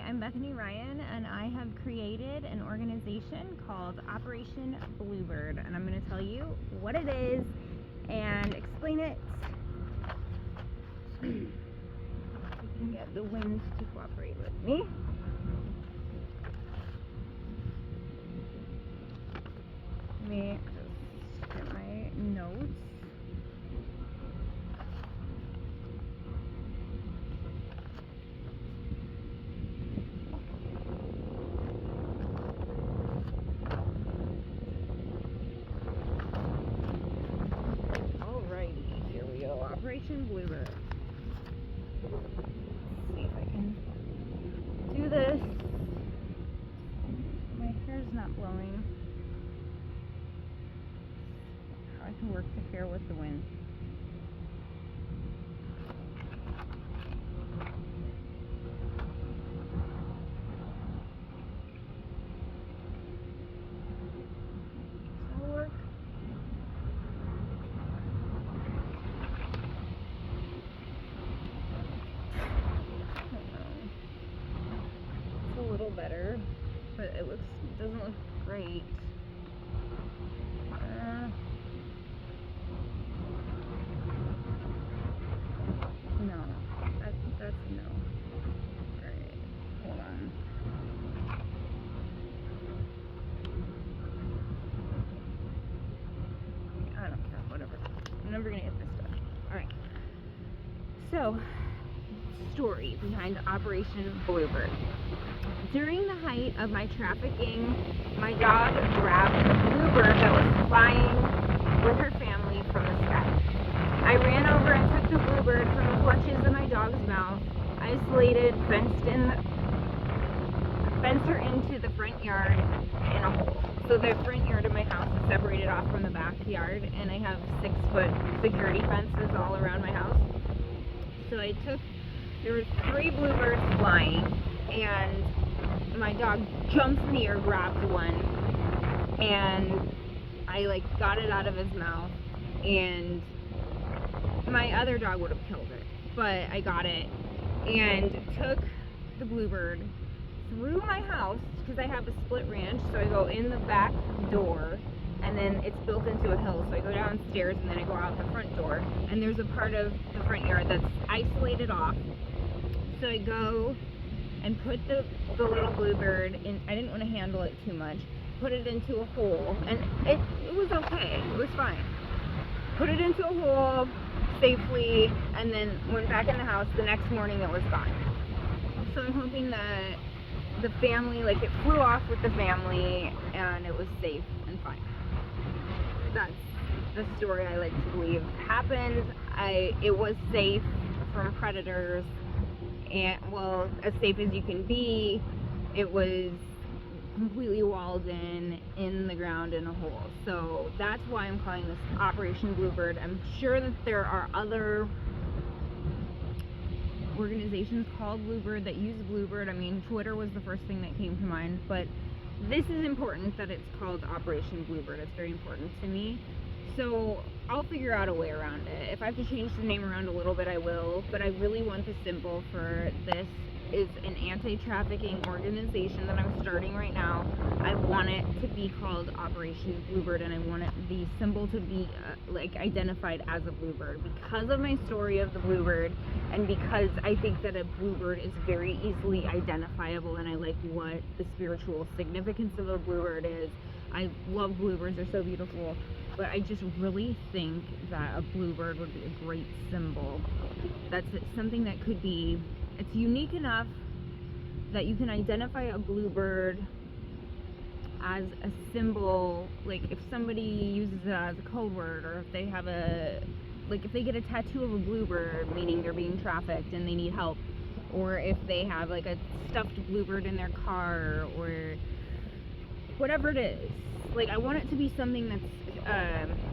I'm Bethany Ryan, and I have created an organization called Operation Bluebird, and I'm going to tell you what it is and explain it. So you can get the wind to cooperate with me. Let me just get my notes. Alrighty, here we go. Operation Bluebird. Let's see if I can do this. My hair's not blowing. How I can work the hair with the wind. Does that work? I don't know. It's a little better, but it doesn't look great. No, that's a no. Alright, hold on. I don't care, whatever. I'm never gonna get this done. Alright. So, story behind Operation Bluebird. During the height of my trafficking, my dog grabbed a bluebird that was flying with her family from the sky. I ran over and took the bluebird from the clutches of my dog's mouth, isolated, fenced her into the front yard in a hole. So the front yard of my house is separated off from the backyard, and I have 6-foot security fences all around my house. So there were 3 bluebirds flying, and my dog jumps in the air, grabs one, and I got it out of his mouth, and my other dog would have killed it, but I got it and took the bluebird through my house, because I have a split ranch, so I go in the back door, and then it's built into a hill, so I go downstairs and then I go out the front door, and there's a part of the front yard that's isolated off. So I go and put the little bluebird in. I didn't want to handle it too much. Put it into a hole, and it was okay. It was fine. Put it into a hole safely, and then went back in the house. The next morning it was gone. So I'm hoping that the family, it flew off with the family, and it was safe and fine. That's the story I like to believe happened. It was safe from predators, and well, as safe as you can be. It was completely walled in the ground in a hole. So that's why I'm calling this Operation Bluebird. I'm sure that there are other organizations called Bluebird that use Bluebird. I mean, Twitter was the first thing that came to mind, but this is important that it's called Operation Bluebird. It's very important to me. So I'll figure out a way around it. If I have to change the name around a little bit, I will, but I really want the symbol for this is an anti-trafficking organization that I'm starting right now. I want it to be called Operation Bluebird, and I want the symbol to be identified as a bluebird because of my story of the bluebird, and because I think that a bluebird is very easily identifiable, and I like what the spiritual significance of a bluebird is. I love bluebirds, they're so beautiful, but I just really think that a bluebird would be a great symbol. That's something that could be, it's unique enough that you can identify a bluebird as a symbol. If somebody uses it as a code word, or if they have if they get a tattoo of a bluebird, meaning they're being trafficked and they need help, or if they have a stuffed bluebird in their car, or whatever it is. I want it to be something that's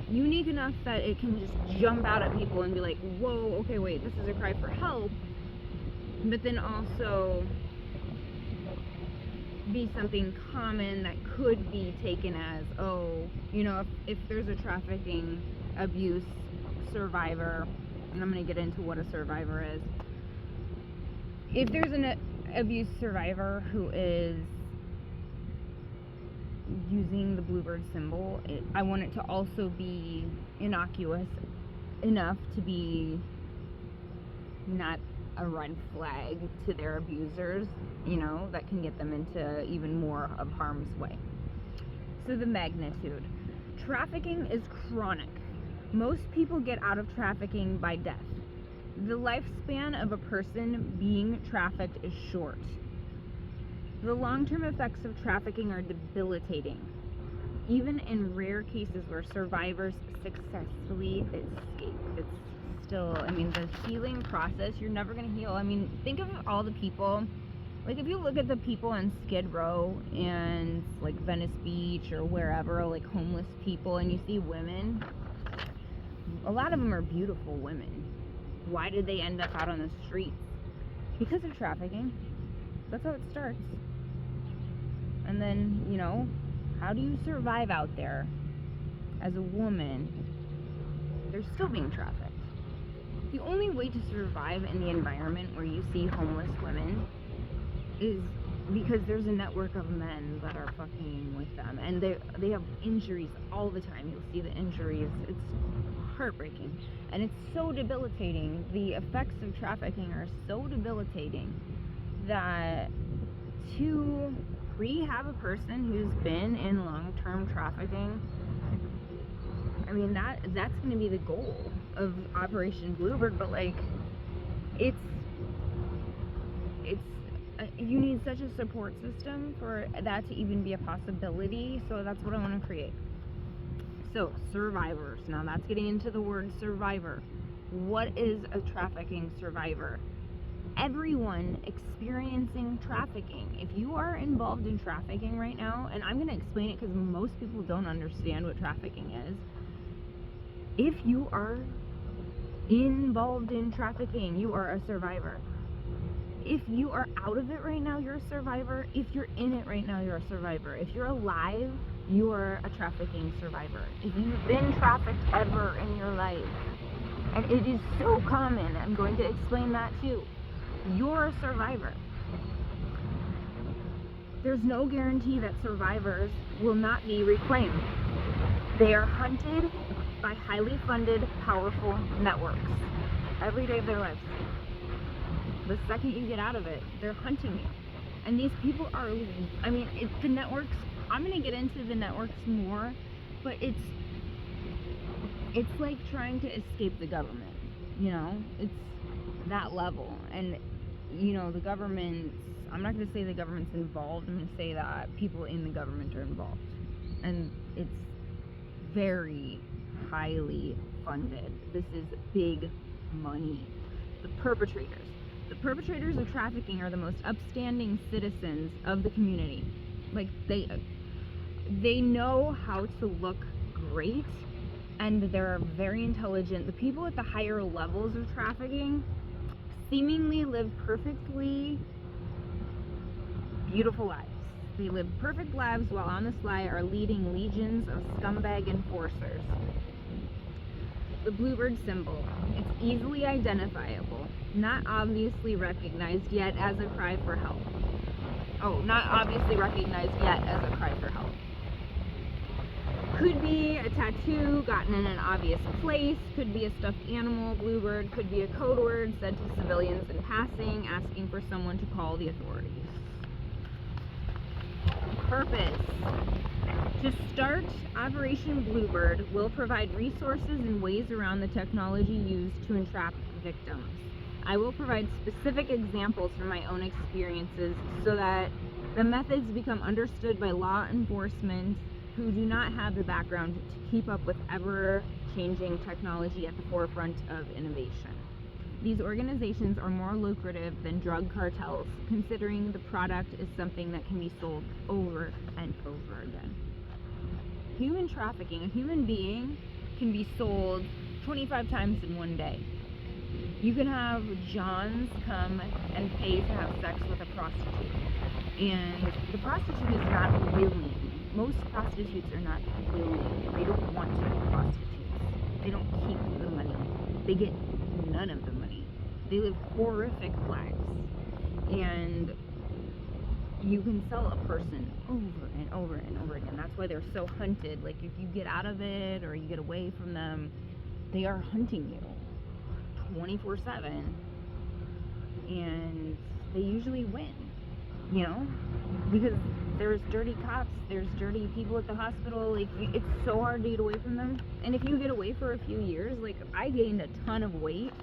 unique enough that it can just jump out at people and be like, whoa, okay, wait, this is a cry for help. But then also be something common that could be taken as, if there's a trafficking abuse survivor, and I'm going to get into what a survivor is. If there's abuse survivor who is using the bluebird symbol, I want it to also be innocuous enough to be not a red flag to their abusers, you know, that can get them into even more of harm's way. So the magnitude. Trafficking is chronic. Most people get out of trafficking by death. The lifespan of a person being trafficked is short. The long-term effects of trafficking are debilitating, even in rare cases where survivors successfully escape. It's still, I mean, the healing process, you're never going to heal. I mean, think of all the people, like if you look at the people on Skid Row and like Venice Beach or wherever, like homeless people, and you see women, a lot of them are beautiful women. Why did they end up out on the streets? Because of trafficking. That's how it starts. And then, you know, how do you survive out there as a woman? They're still being trafficked. The only way to survive in the environment where you see homeless women is because there's a network of men that are fucking with them, and they have injuries all the time. You'll see the injuries. It's heartbreaking, and it's so debilitating. The effects of trafficking are so debilitating that to rehab a person who's been in long-term trafficking, I mean, that's going to be the goal of Operation Bluebird. But like, it's you need such a support system for that to even be a possibility. So that's what I want to create. So survivors, now that's getting into the word survivor. What is a trafficking survivor? Everyone experiencing trafficking. If you are involved in trafficking right now, and I'm going to explain it because most people don't understand what trafficking is. If you are involved in trafficking, you are a survivor. If you are out of it right now, you're a survivor. If you're in it right now, you're a survivor. If you're alive, you are a trafficking survivor. If you've been trafficked ever in your life, and it is so common, I'm going to explain that too, you're a survivor. There's no guarantee that survivors will not be reclaimed. They are hunted by highly funded, powerful networks every day of their lives. The second you get out of it, they're hunting you. And these people are, I mean, the networks, I'm going to get into the networks more, but it's like trying to escape the government, you know? It's that level. And, you know, the government, I'm not going to say the government's involved, I'm going to say that people in the government are involved. And it's very highly funded. This is big money. The perpetrators of trafficking are the most upstanding citizens of the community. Like, they know how to look great, and they're very intelligent. The people at the higher levels of trafficking seemingly live perfectly beautiful lives. They live perfect lives while on the sly are leading legions of scumbag enforcers. The bluebird symbol. It's easily identifiable, not obviously recognized yet as a cry for help. Oh, not obviously recognized yet as a cry for help. Could be a tattoo gotten in an obvious place, could be a stuffed animal, bluebird, could be a code word said to civilians in passing, asking for someone to call the authorities. Purpose. To start, Operation Bluebird will provide resources and ways around the technology used to entrap victims. I will provide specific examples from my own experiences so that the methods become understood by law enforcement who do not have the background to keep up with ever-changing technology at the forefront of innovation. These organizations are more lucrative than drug cartels, considering the product is something that can be sold over and over again. Human trafficking, a human being can be sold 25 times in one day. You can have Johns come and pay to have sex with a prostitute. And the prostitute is not willing. Most prostitutes are not willing. They don't want to be prostitutes. They don't keep the money. They get none of the money. They live horrific lives. And you can sell a person over and over and over again. That's why they're so hunted. Like, if you get out of it or you get away from them, they are hunting you 24/7, and they usually win, you know, because there's dirty cops, there's dirty people at the hospital. Like, it's so hard to get away from them. And if you get away for a few years, like, I gained a ton of weight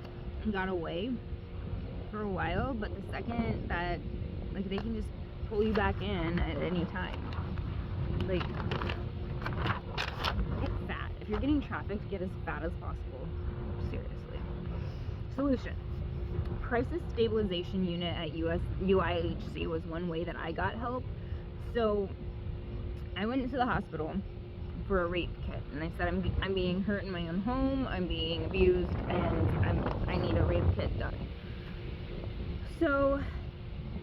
and got away for a while, but the second that, like, they can just pull you back in at any time. Like, get fat. If you're getting trafficked, get as fat as possible. Seriously. Solution. Crisis Stabilization Unit at UIHC was one way that I got help. So I went into the hospital for a rape kit, and I said, I'm being hurt in my own home, I'm being abused, and I need a rape kit done. So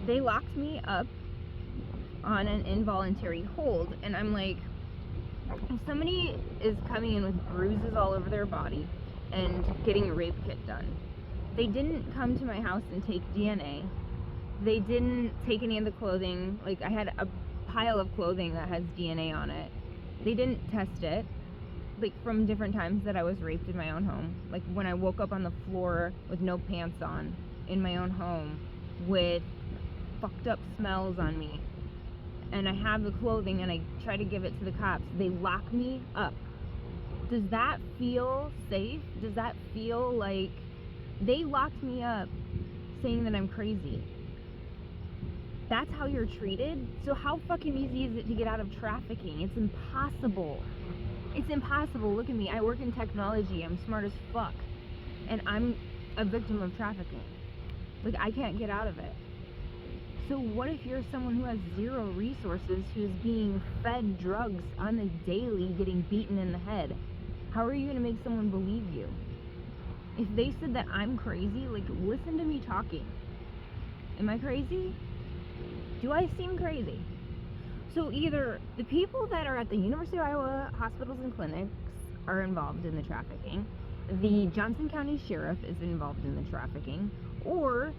they locked me up on an involuntary hold, and I'm like, if somebody is coming in with bruises all over their body and getting a rape kit done, they didn't come to my house and take DNA. They didn't take any of the clothing. Like, I had a pile of clothing that has DNA on it. They didn't test it, like, from different times that I was raped in my own home. Like, when I woke up on the floor with no pants on in my own home with fucked up smells on me, and I have the clothing and I try to give it to the cops, they lock me up. Does that feel safe? Does that feel like they locked me up saying that I'm crazy? That's how you're treated? So how fucking easy is it to get out of trafficking? It's impossible. It's impossible. Look at me. I work in technology. I'm smart as fuck. And I'm a victim of trafficking. Like, I can't get out of it. So what if you're someone who has zero resources, who's being fed drugs on the daily, getting beaten in the head? How are you going to make someone believe you? If they said that I'm crazy, like, listen to me talking. Am I crazy? Do I seem crazy? So either the people that are at the University of Iowa hospitals and clinics are involved in the trafficking, the Johnson County Sheriff is involved in the trafficking, or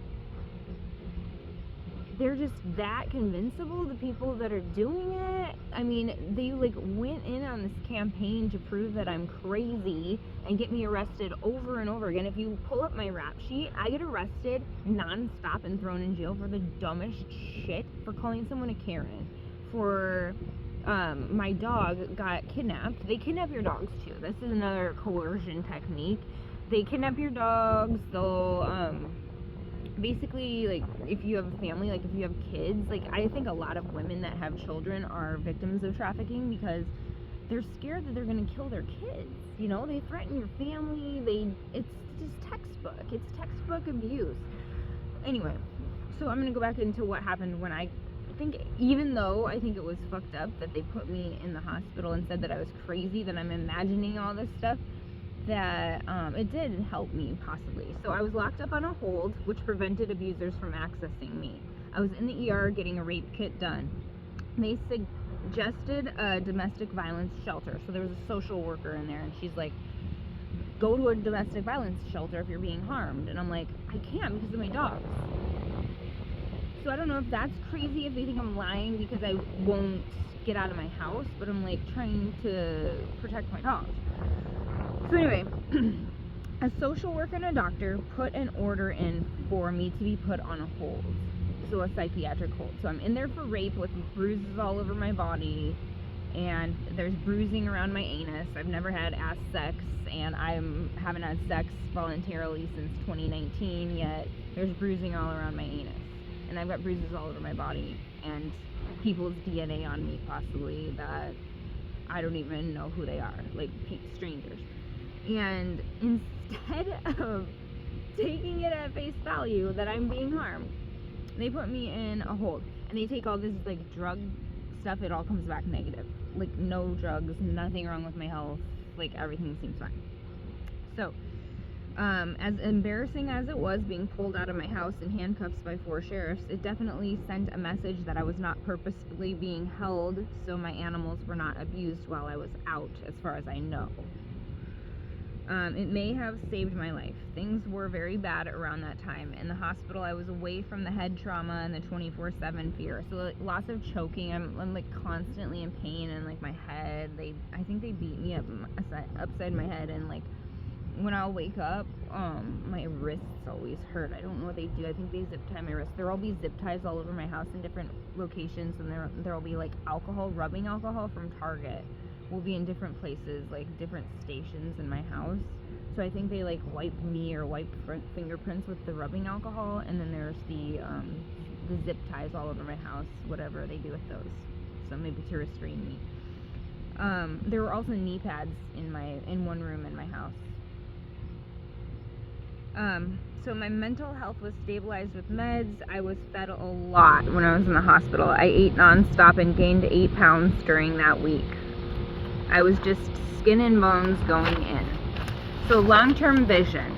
they're just that convincible, the people that are doing it. I mean, they, like, went in on this campaign to prove that I'm crazy and get me arrested over and over again. If you pull up my rap sheet, I get arrested non-stop and thrown in jail for the dumbest shit, for calling someone a Karen, for my dog got kidnapped. They kidnap your dogs too. This is another coercion technique. They kidnap your dogs. They'll basically, like, if you have a family, like, if you have kids, like, I think a lot of women that have children are victims of trafficking because they're scared that they're going to kill their kids. You know, they threaten your family. It's just textbook. It's textbook abuse. Anyway, so I'm going to go back into what happened when I think, even though I think it was fucked up that they put me in the hospital and said that I was crazy, that I'm imagining all this stuff, that it did help me, possibly. So I was locked up on a hold, which prevented abusers from accessing me. I was in the ER getting a rape kit done. They suggested a domestic violence shelter. So there was a social worker in there, and she's like, go to a domestic violence shelter if you're being harmed. And I'm like, I can't because of my dogs. So I don't know if that's crazy, if they think I'm lying because I won't get out of my house, but I'm, like, trying to protect my dogs. So anyway, a social worker and a doctor put an order in for me to be put on a hold, so a psychiatric hold. So I'm in there for rape with bruises all over my body, and there's bruising around my anus. I've never had ass sex, and I haven't had sex voluntarily since 2019 yet. There's bruising all around my anus, and I've got bruises all over my body, and people's DNA on me, possibly, that I don't even know who they are, like strangers. And instead of taking it at face value that I'm being harmed, they put me in a hold. And they take all this, like, drug stuff, it all comes back negative. Like, no drugs, nothing wrong with my health, like, everything seems fine. So, as embarrassing as it was being pulled out of my house in handcuffs by 4 sheriffs, it definitely sent a message that I was not purposefully being held, so my animals were not abused while I was out, as far as I know. It may have saved my life. Things were very bad around that time. In the hospital, I was away from the head trauma and the 24/7 fear. So like, lots of choking. I'm like constantly in pain, and like my head. I think they beat me up upside my head, and like when I'll wake up, my wrists always hurt. I don't know what they do. I think they zip tie my wrists. There'll be zip ties all over my house in different locations, and there'll be like rubbing alcohol from Target. Will be in different places, like different stations in my house. So I think they like wipe me or wipe fingerprints with the rubbing alcohol, and then there's the zip ties all over my house, whatever they do with those. So maybe to restrain me. There were also knee pads in one room in my house. So my mental health was stabilized with meds. I was fed a lot when I was in the hospital. I ate nonstop and gained 8 pounds during that week. I was just skin and bones going in. So long-term vision.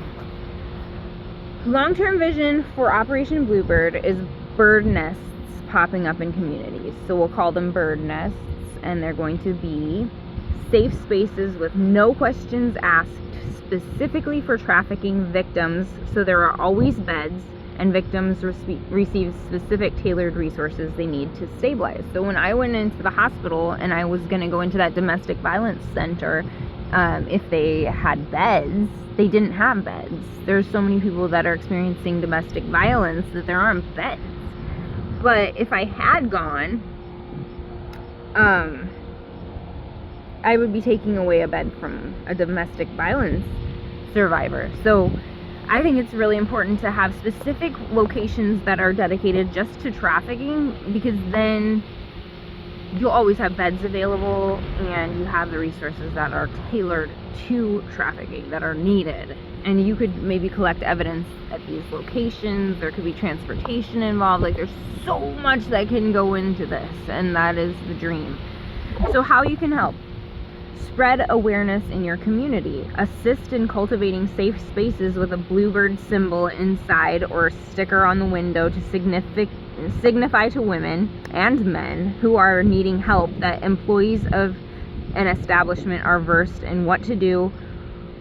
Long-term vision for Operation Bluebird is bird nests popping up in communities. So we'll call them bird nests, and they're going to be safe spaces with no questions asked, specifically for trafficking victims. So there are always beds, and victims receive specific tailored resources they need to stabilize. So when I went into the hospital and I was going to go into that domestic violence center, if they had beds, they didn't have beds. There's so many people that are experiencing domestic violence that there aren't beds. But if I had gone, I would be taking away a bed from a domestic violence survivor. So I think it's really important to have specific locations that are dedicated just to trafficking, because then you'll always have beds available and you have the resources that are tailored to trafficking that are needed. And you could maybe collect evidence at these locations. There could be transportation involved. Like, there's so much that can go into this, and that is the dream. So how you can help: spread awareness in your community. Assist in cultivating safe spaces with a bluebird symbol inside or a sticker on the window to signify to women and men who are needing help that employees of an establishment are versed in what to do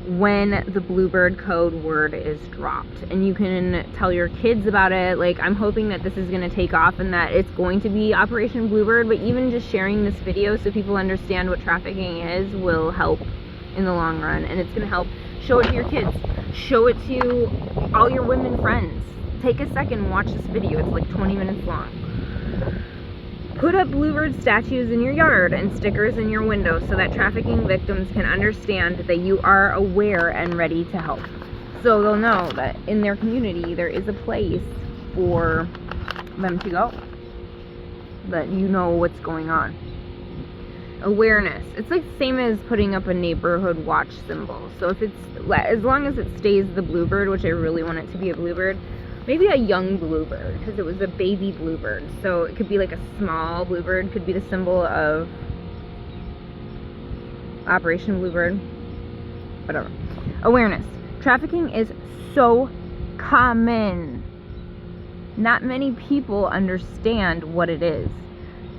when the bluebird code word is dropped. And you can tell your kids about it. Like, I'm hoping that this is going to take off and that it's going to be Operation Bluebird, but even just sharing this video so people understand what trafficking is will help in the long run. And it's going to help. Show it to your kids. Show it to all your women friends. Take a second and watch this video. It's like 20 minutes long. Put up bluebird statues in your yard and stickers in your window so that trafficking victims can understand that you are aware and ready to help. So they'll know that in their community there is a place for them to go, that you know what's going on. Awareness. It's like the same as putting up a neighborhood watch symbol. So if it's, as long as it stays the bluebird, which I really want it to be a bluebird, maybe a young bluebird, because it was a baby bluebird. So it could be like a small bluebird, could be the symbol of Operation Bluebird, whatever. Awareness. Trafficking is so common. Not many people understand what it is.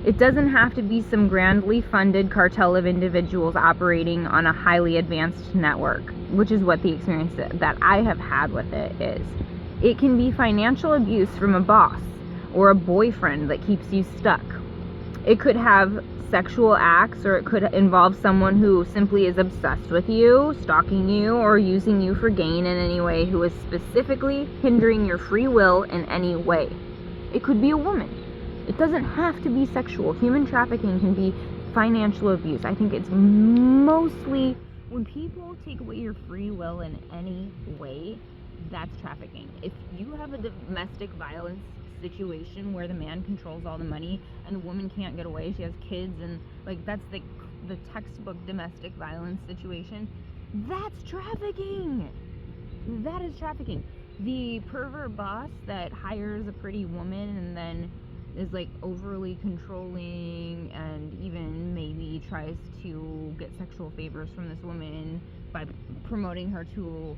It doesn't have to be some grandly funded cartel of individuals operating on a highly advanced network, which is what the experience that I have had with it is. It can be financial abuse from a boss or a boyfriend that keeps you stuck. It could have sexual acts, or it could involve someone who simply is obsessed with you, stalking you, or using you for gain in any way, who is specifically hindering your free will in any way. It could be a woman. It doesn't have to be sexual. Human trafficking can be financial abuse. I think it's mostly when people take away your free will in any way, that's trafficking. If you have a domestic violence situation where the man controls all the money and the woman can't get away, she has kids, and like that's the textbook domestic violence situation, that's trafficking. That is trafficking. The pervert boss that hires a pretty woman and then is like overly controlling and even maybe tries to get sexual favors from this woman by promoting her to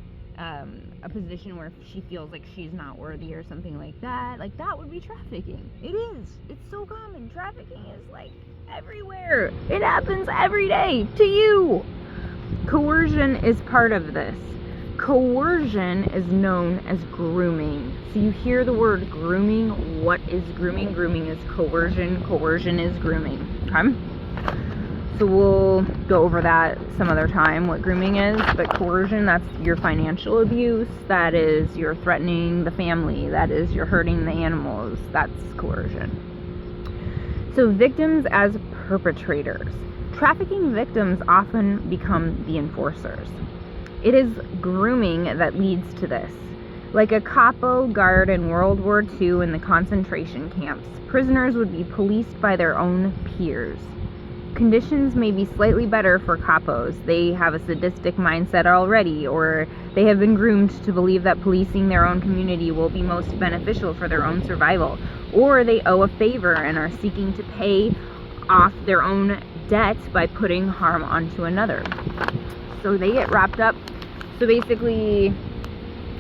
a position where she feels like she's not worthy or something like that would be trafficking. It is. It's so common. Trafficking is like everywhere. It happens every day to you. Coercion is part of this. Coercion is known as grooming. So you hear the word grooming. What is grooming? Grooming is coercion. Coercion is grooming. Okay? So we'll go over that some other time, what grooming is. But coercion, that's your financial abuse. That is your threatening the family. That is your hurting the animals. That's coercion. So victims as perpetrators. Trafficking victims often become the enforcers. It is grooming that leads to this. Like a capo guard in World War II in the concentration camps, prisoners would be policed by their own peers. Conditions may be slightly better for capos. They have a sadistic mindset already, or they have been groomed to believe that policing their own community will be most beneficial for their own survival, or they owe a favor and are seeking to pay off their own debt by putting harm onto another. So they get wrapped up. So basically,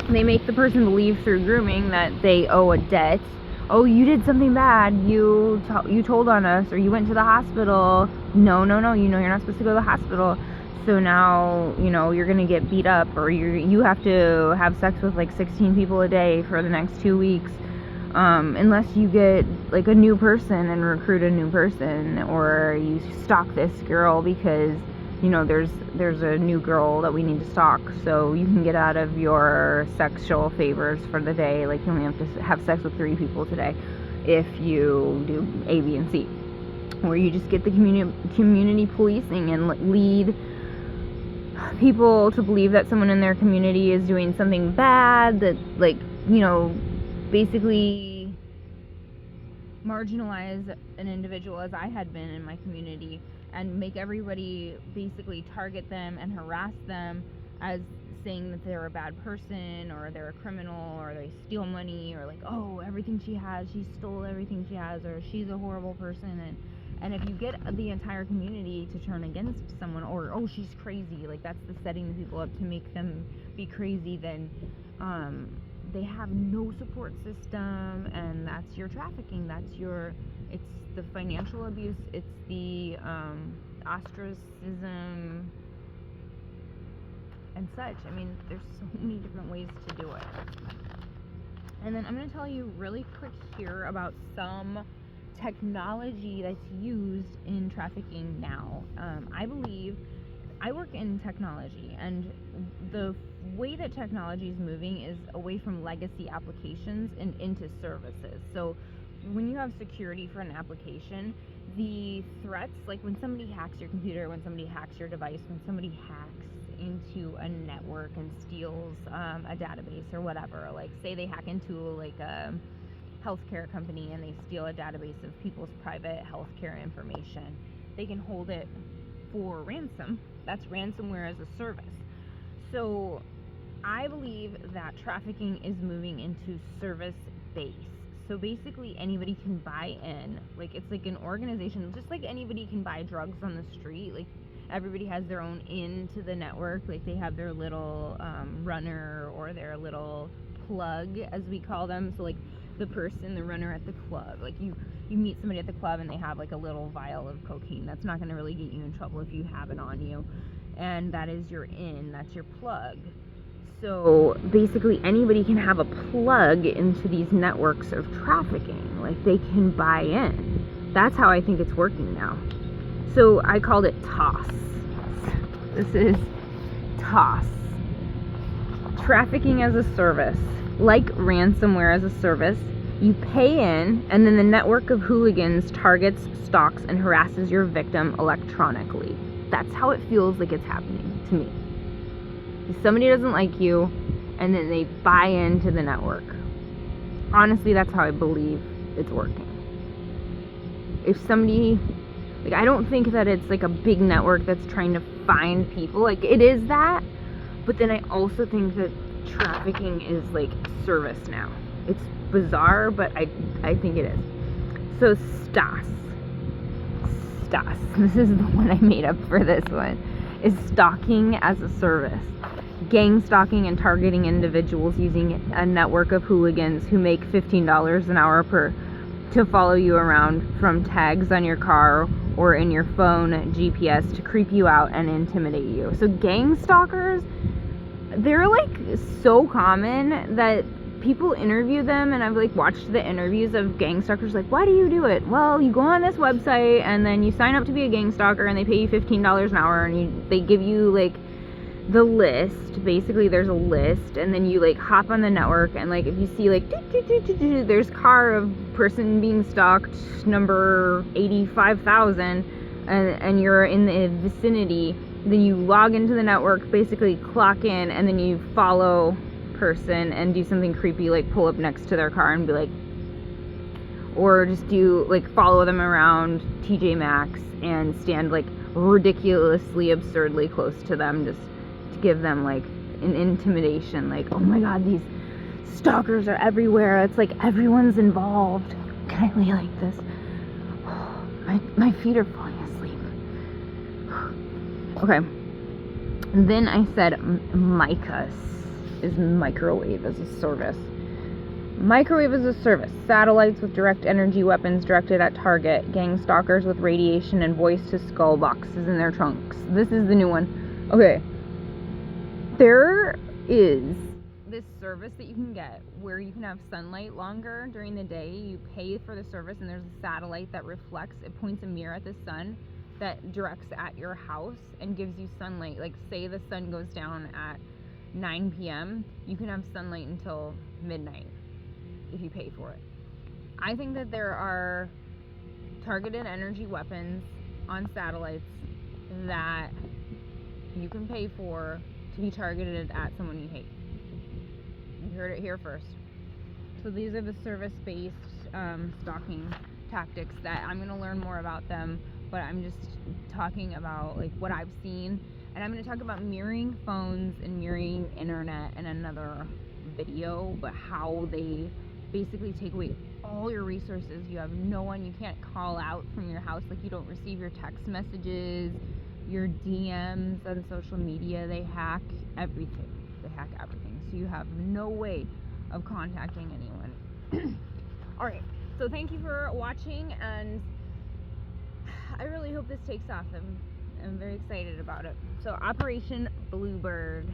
they make the person believe through grooming that they owe a debt. Oh, you did something bad. You told on us, or you went to the hospital. No. You know you're not supposed to go to the hospital. So now, you're going to get beat up, or you have to have sex with like 16 people a day for the next 2 weeks. Unless you get like a new person and recruit a new person, or you stalk this girl because there's a new girl that we need to stalk, so you can get out of your sexual favors for the day. Like, you only have to have sex with 3 people today if you do A, B, and C. Or you just get the community policing and lead people to believe that someone in their community is doing something bad, that basically marginalize an individual, as I had been in my community, and make everybody basically target them and harass them as saying that they're a bad person, or they're a criminal, or they steal money, or like, oh, everything she has, she stole everything she has, or she's a horrible person. And if you get the entire community to turn against someone, or oh, she's crazy, like that's the setting people up to make them be crazy, then they have no support system, and that's your trafficking. It's the financial abuse, it's the ostracism and such. I mean, there's so many different ways to do it. And then I'm going to tell you really quick here about some technology that's used in trafficking now. I work in technology, and the way that technology is moving is away from legacy applications and into services. So when you have security for an application, the threats, like when somebody hacks your computer, when somebody hacks your device, when somebody hacks into a network and steals a database or whatever, like say they hack into like a healthcare company and they steal a database of people's private healthcare information, they can hold it for ransom. That's ransomware as a service. So I believe that trafficking is moving into service-based. So basically anybody can buy in. Like, it's like an organization, just like anybody can buy drugs on the street. Like, everybody has their own into the network. Like, they have their little runner or their little plug, as we call them. So like the runner at the club, like you meet somebody at the club and they have like a little vial of cocaine. That's not going to really get you in trouble if you have it on you, and that is your that's your plug. So basically anybody can have a plug into these networks of trafficking. Like, they can buy in. That's how I think it's working now. So I called it TOSS. This is TOSS. Trafficking as a service. Like ransomware as a service, you pay in, and then the network of hooligans targets, stalks, and harasses your victim electronically. That's how it feels like it's happening to me. If somebody doesn't like you, and then they buy into the network. Honestly, that's how I believe it's working. If somebody, like, I don't think that it's like a big network that's trying to find people. Like, it is that, but then I also think that trafficking is like service now. It's bizarre, but I think it is. So STAS. This is the one I made up for this one. Is stalking as a service. Gang stalking and targeting individuals using a network of hooligans who make $15 an hour per to follow you around from tags on your car or in your phone GPS to creep you out and intimidate you. So gang stalkers, they're like so common that people interview them, and I've like watched the interviews of gang stalkers, like, why do you do it? Well, you go on this website and then you sign up to be a gang stalker and they pay you $15 an hour, and they give you like the list. Basically there's a list, and then you like hop on the network, and like if you see like there's car of person being stalked number 85,000 and you're in the vicinity, then you log into the network, basically clock in, and then you follow person and do something creepy, like pull up next to their car and be like, or just do like follow them around TJ Maxx and stand like ridiculously absurdly close to them, just to give them like an intimidation, like, oh my god, these stalkers are everywhere, it's like everyone's involved. Can I lay like this? My feet are falling asleep. Okay, and then I said MICAS is microwave as a service. Microwave as a service. Satellites with direct energy weapons directed at target. Gang stalkers with radiation and voice-to-skull boxes in their trunks. This is the new one. Okay. There is this service that you can get where you can have sunlight longer during the day. You pay for the service, and there's a satellite that reflects. It points a mirror at the sun that directs at your house and gives you sunlight. Like, say the sun goes down at 9 p.m., you can have sunlight until midnight if you pay for it. I think that there are targeted energy weapons on satellites that you can pay for to be targeted at someone you hate. You heard it here first. So these are the service-based stalking tactics that I'm going to learn more about them, but I'm just talking about like what I've seen. And I'm going to talk about mirroring phones and mirroring internet in another video, but how they basically take away all your resources. You have no one, you can't call out from your house, like you don't receive your text messages, your DMs on social media. They hack everything. So you have no way of contacting anyone. Alright, so thank you for watching, and I really hope this takes off. I'm very excited about it. So Operation Bluebird.